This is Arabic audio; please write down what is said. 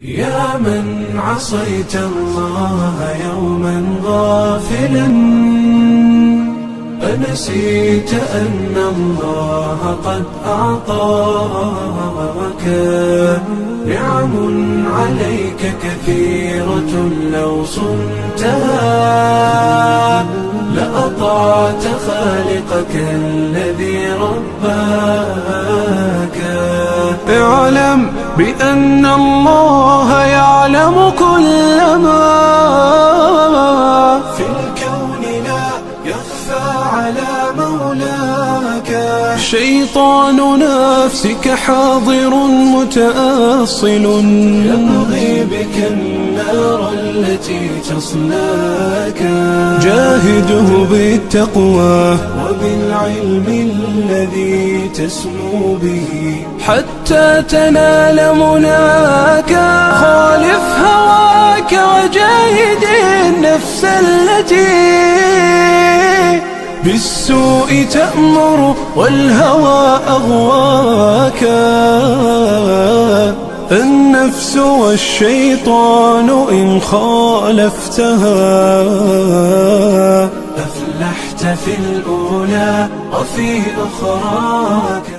يا من عصيت الله يوما غافلا، أنسيت أن الله قد أعطاك نعم عليك كثيرة، لو صنتها لأطعت خالقك الذي رباك. اعلم بأن الله يعلم كل ما في الكون، لا يخفى على مولاك. شيطان نفسك حاضر متأصل، يبغي بك النار التي تصلاك. جاهده بالتقوى وبالعلم الذي تسمو به حتى تنال مناك. خالف هواك وجاهد النفس التي بالسوء تأمر والهوى أغواك. النفس والشيطان إن خالفتها أفلحت في الأولى وفي أخراك.